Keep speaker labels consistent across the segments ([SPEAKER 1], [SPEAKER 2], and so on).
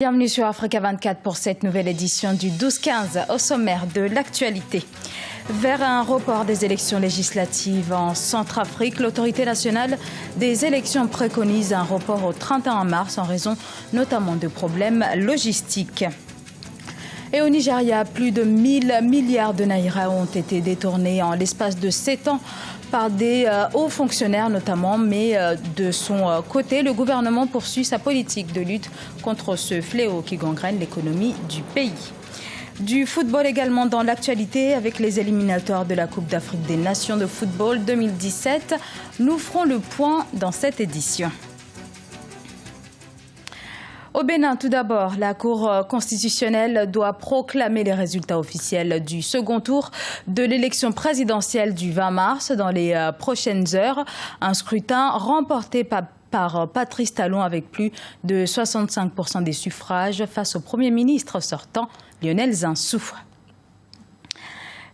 [SPEAKER 1] Bienvenue sur Africa 24 pour cette nouvelle édition du 12-15 au sommaire de l'actualité. Vers un report des élections législatives en Centrafrique, l'autorité nationale des élections préconise un report au 31 mars en raison notamment de problèmes logistiques. Et au Nigeria, plus de 1000 milliards de naira ont été détournés en l'espace de 7 ans par des hauts fonctionnaires notamment, mais de son côté, le gouvernement poursuit sa politique de lutte contre ce fléau qui gangrène l'économie du pays. Du football également dans l'actualité avec les éliminatoires de la Coupe d'Afrique des Nations de football 2017. Nous ferons le point dans cette édition. Au Bénin, tout d'abord, la Cour constitutionnelle doit proclamer les résultats officiels du second tour de l'élection présidentielle du 20 mars dans les prochaines heures. Un scrutin remporté par Patrice Talon avec plus de 65% des suffrages face au Premier ministre sortant Lionel Zinsou.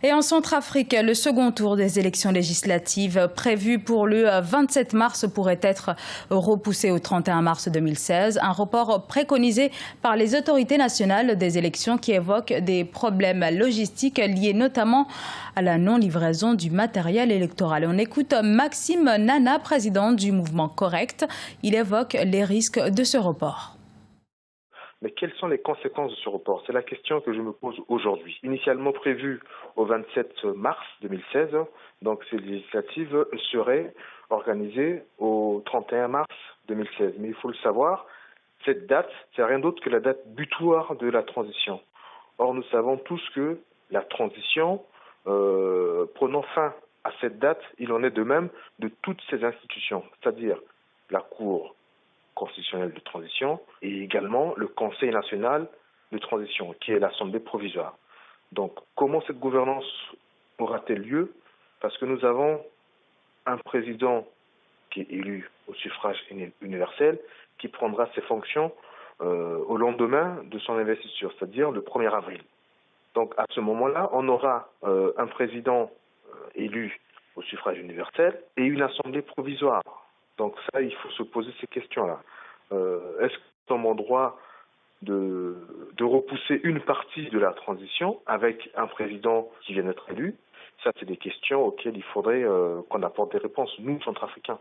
[SPEAKER 1] Et en Centrafrique, le second tour des élections législatives prévu pour le 27 mars pourrait être repoussé au 31 mars 2016. Un report préconisé par les autorités nationales des élections qui évoquent des problèmes logistiques liés notamment à la non-livraison du matériel électoral. On écoute Maxime Nana, président du mouvement Correct. Il évoque les risques de ce report.
[SPEAKER 2] Mais quelles sont les conséquences de ce report? C'est la question que je me pose aujourd'hui. Initialement prévue au 27 mars 2016, donc ces législatives seraient organisées au 31 mars 2016. Mais il faut le savoir, cette date, c'est rien d'autre que la date butoir de la transition. Or, nous savons tous que la transition, prenant fin à cette date, il en est de même de toutes ces institutions, c'est-à-dire la Cour constitutionnelle de transition et également le Conseil national de transition, qui est l'Assemblée provisoire. Donc, comment cette gouvernance aura-t-elle lieu? Parce que nous avons un président qui est élu au suffrage universel, qui prendra ses fonctions au lendemain de son investiture, c'est-à-dire le 1er avril. Donc, à ce moment-là, on aura un président élu au suffrage universel et une Assemblée provisoire. Donc ça, il faut se poser ces questions-là. Est-ce que nous sommes en droit de repousser une partie de la transition avec un président qui vient d'être élu? Ça, c'est des questions auxquelles il faudrait qu'on apporte des réponses, nous, Centrafricains.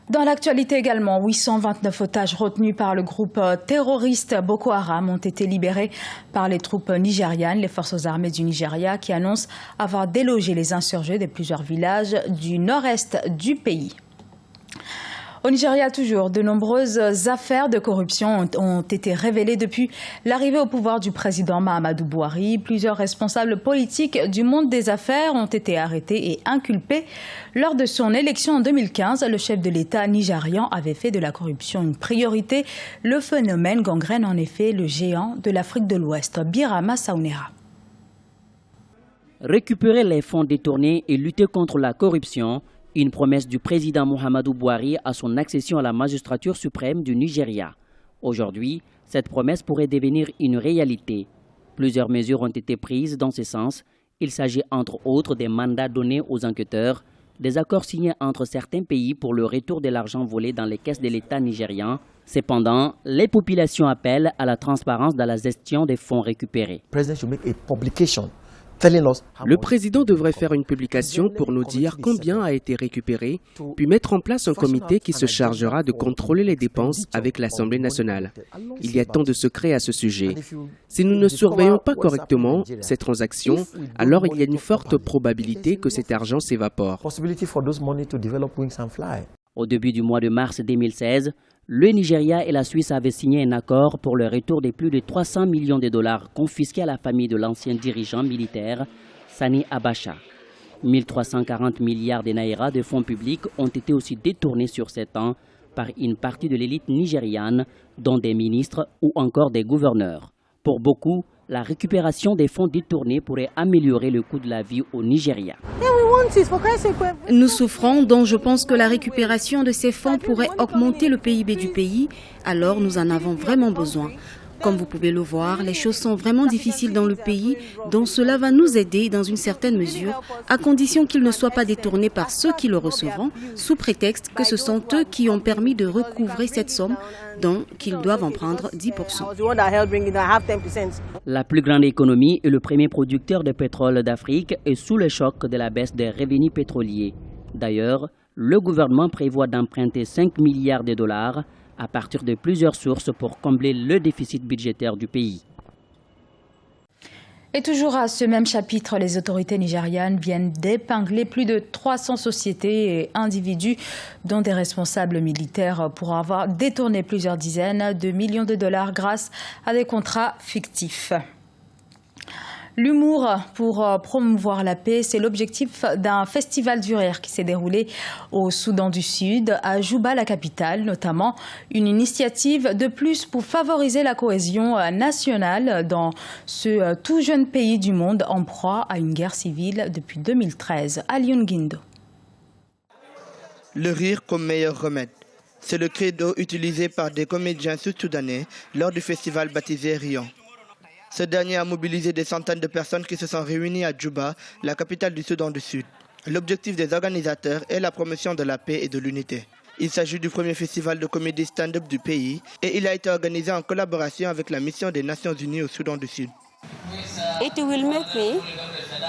[SPEAKER 1] Dans l'actualité également, 829 otages retenus par le groupe terroriste Boko Haram ont été libérés par les troupes nigérianes, les forces armées du Nigeria, qui annoncent avoir délogé les insurgés de plusieurs villages du nord-est du pays. Au Nigeria, toujours, de nombreuses affaires de corruption ont été révélées depuis l'arrivée au pouvoir du président Mahamadou Bouhari. Plusieurs responsables politiques du monde des affaires ont été arrêtés et inculpés. Lors de son élection en 2015, le chef de l'État nigérian avait fait de la corruption une priorité. Le phénomène gangrène en effet le géant de l'Afrique de l'Ouest, Birama Saounera.
[SPEAKER 3] Récupérer les fonds détournés et lutter contre la corruption, une promesse du président Mahamadou Bouhari à son accession à la magistrature suprême du Nigeria. Aujourd'hui, cette promesse pourrait devenir une réalité. Plusieurs mesures ont été prises dans ce sens. Il s'agit entre autres des mandats donnés aux enquêteurs, des accords signés entre certains pays pour le retour de l'argent volé dans les caisses de l'État nigérian. Cependant, les populations appellent à la transparence dans la gestion des fonds récupérés.
[SPEAKER 4] Le président devrait faire une publication pour nous dire combien a été récupéré, puis mettre en place un comité qui se chargera de contrôler les dépenses avec l'Assemblée nationale. Il y a tant de secrets à ce sujet. Si nous ne surveillons pas correctement ces transactions, alors il y a une forte probabilité que cet argent s'évapore.
[SPEAKER 3] Au début du mois de mars 2016, le Nigeria et la Suisse avaient signé un accord pour le retour de plus de 300 millions de dollars confisqués à la famille de l'ancien dirigeant militaire, Sani Abacha. 1340 milliards de naira de fonds publics ont été aussi détournés sur 7 ans par une partie de l'élite nigériane, dont des ministres ou encore des gouverneurs. Pour beaucoup, la récupération des fonds détournés pourrait améliorer le coût de la vie au Nigeria.
[SPEAKER 5] Nous souffrons, donc je pense que la récupération de ces fonds pourrait augmenter le PIB du pays, alors nous en avons vraiment besoin. Comme vous pouvez le voir, les choses sont vraiment difficiles dans le pays, donc cela va nous aider dans une certaine mesure, à condition qu'ils ne soient pas détournés par ceux qui le recevront, sous prétexte que ce sont eux qui ont permis de recouvrer cette somme, donc qu'ils doivent en prendre 10%.
[SPEAKER 3] La plus grande économie et le premier producteur de pétrole d'Afrique est sous le choc de la baisse des revenus pétroliers. D'ailleurs, le gouvernement prévoit d'emprunter 5 milliards de dollars à partir de plusieurs sources pour combler le déficit budgétaire du pays.
[SPEAKER 1] Et toujours à ce même chapitre, les autorités nigérianes viennent d'épingler plus de 300 sociétés et individus, dont des responsables militaires, pour avoir détourné plusieurs dizaines de millions de dollars grâce à des contrats fictifs. L'humour pour promouvoir la paix, c'est l'objectif d'un festival du rire qui s'est déroulé au Soudan du Sud, à Juba, la capitale, notamment une initiative de plus pour favoriser la cohésion nationale dans ce tout jeune pays du monde en proie à une guerre civile depuis 2013. Alioune Guindo.
[SPEAKER 6] Le rire comme meilleur remède. C'est le credo utilisé par des comédiens sud-soudanais lors du festival baptisé Rion. Ce dernier a mobilisé des centaines de personnes qui se sont réunies à Juba, la capitale du Soudan du Sud. L'objectif des organisateurs est la promotion de la paix et de l'unité. Il s'agit du premier festival de comédie stand-up du pays et il a été organisé en collaboration avec la mission des Nations Unies au Soudan du Sud.
[SPEAKER 7] It will make me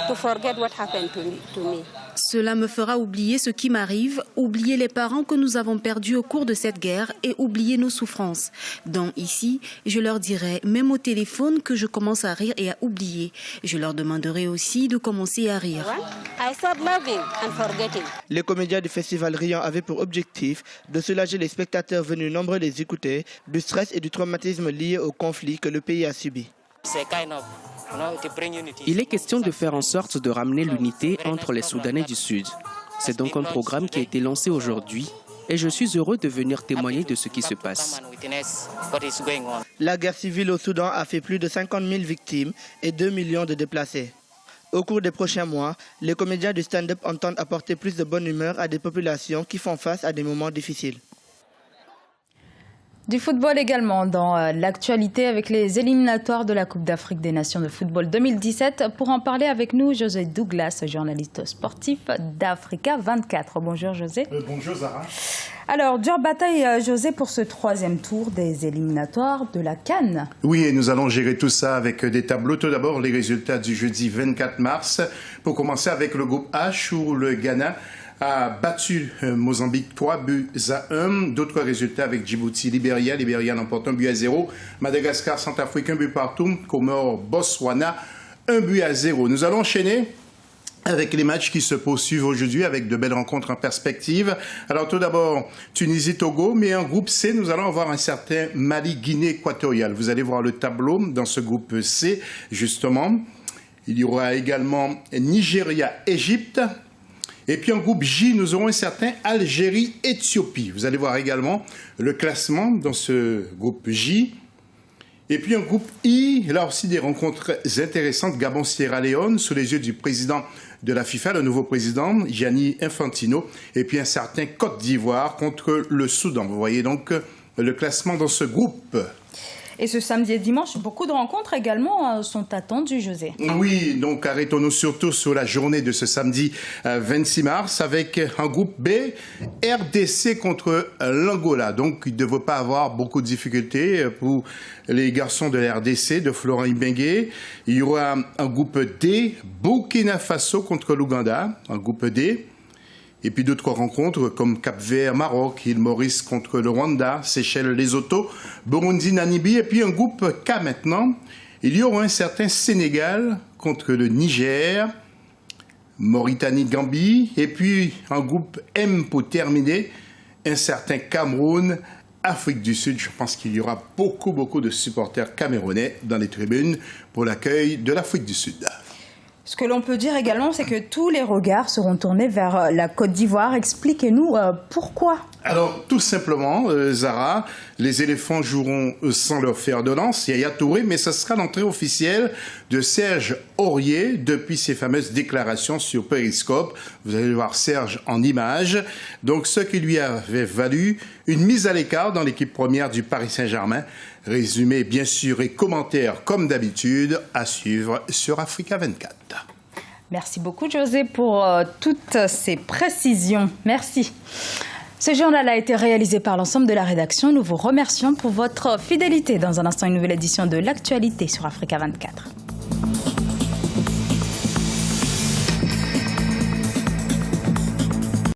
[SPEAKER 7] to forget what happened to me.
[SPEAKER 5] Cela me fera oublier ce qui m'arrive, oublier les parents que nous avons perdus au cours de cette guerre et oublier nos souffrances. Donc ici, je leur dirai, même au téléphone, que je commence à rire et à oublier. Je leur demanderai aussi de commencer à rire.
[SPEAKER 7] I start loving and forgetting.
[SPEAKER 6] Les comédiens du festival Rion avaient pour objectif de soulager les spectateurs venus nombreux les écouter du stress et du traumatisme liés au conflit que le pays a subi.
[SPEAKER 4] Il est question de faire en sorte de ramener l'unité entre les Soudanais du Sud. C'est donc un programme qui a été lancé aujourd'hui et je suis heureux de venir témoigner de ce qui se passe.
[SPEAKER 6] La guerre civile au Soudan a fait plus de 50 000 victimes et 2 millions de déplacés. Au cours des prochains mois, les comédiens du stand-up entendent apporter plus de bonne humeur à des populations qui font face à des moments difficiles.
[SPEAKER 1] Du football également dans l'actualité avec les éliminatoires de la Coupe d'Afrique des Nations de football 2017. Pour en parler avec nous, José Douglas, journaliste sportif d'Africa 24. Bonjour José.
[SPEAKER 8] Bonjour Zara.
[SPEAKER 1] Alors, dure bataille José pour ce troisième tour des éliminatoires de la CAN.
[SPEAKER 8] Oui, et nous allons gérer tout ça avec des tableaux. Tout d'abord, les résultats du jeudi 24 mars. Pour commencer avec le groupe H où le Ghana a battu Mozambique 3-1. D'autres résultats avec Djibouti, Libéria. Libéria l'emporte 1-0. Madagascar, Centrafrique, 1 but partout. Comores, Botswana, 1-0. Nous allons enchaîner avec les matchs qui se poursuivent aujourd'hui avec de belles rencontres en perspective. Alors tout d'abord, Tunisie-Togo, mais en groupe C, nous allons avoir un certain Mali-Guinée équatoriale. Vous allez voir le tableau dans ce groupe C, justement. Il y aura également Nigeria-Égypte. Et puis en groupe J, nous aurons un certain Algérie-Éthiopie. Vous allez voir également le classement dans ce groupe J. Et puis en groupe I, là aussi des rencontres intéressantes. Gabon-Sierra Leone, sous les yeux du président de la FIFA, le nouveau président, Gianni Infantino. Et puis un certain Côte d'Ivoire contre le Soudan. Vous voyez donc le classement dans ce groupe.
[SPEAKER 1] Et ce samedi et dimanche, beaucoup de rencontres également sont attendues, José.
[SPEAKER 8] Oui, donc arrêtons-nous surtout sur la journée de ce samedi 26 mars avec un groupe B, RDC contre l'Angola. Donc il ne devrait pas avoir beaucoup de difficultés pour les garçons de la RDC, de Florent Ibenge. Il y aura un groupe D, Burkina Faso contre l'Ouganda, un groupe D. Et puis d'autres rencontres comme Cap-Vert, Maroc, île Maurice contre le Rwanda, Seychelles, Lesotho, Burundi, Namibie. Et puis un groupe K maintenant. Il y aura un certain Sénégal contre le Niger, Mauritanie, Gambie. Et puis un groupe M pour terminer, un certain Cameroun, Afrique du Sud. Je pense qu'il y aura beaucoup de supporters camerounais dans les tribunes pour l'accueil de l'Afrique du Sud.
[SPEAKER 1] Ce que l'on peut dire également, c'est que tous les regards seront tournés vers la Côte d'Ivoire. Expliquez-nous pourquoi.
[SPEAKER 8] Alors, tout simplement, Zara, les éléphants joueront sans leur fer de lance, Yaya Touré, mais ce sera l'entrée officielle de Serge Aurier depuis ses fameuses déclarations sur Periscope. Vous allez voir Serge en images. Donc, ce qui lui avait valu une mise à l'écart dans l'équipe première du Paris Saint-Germain. Résumé bien sûr et commentaires comme d'habitude à suivre sur Africa 24.
[SPEAKER 1] Merci beaucoup José pour toutes ces précisions. Merci. Ce journal a été réalisé par l'ensemble de la rédaction. Nous vous remercions pour votre fidélité. Dans un instant, une nouvelle édition de l'actualité sur Africa 24.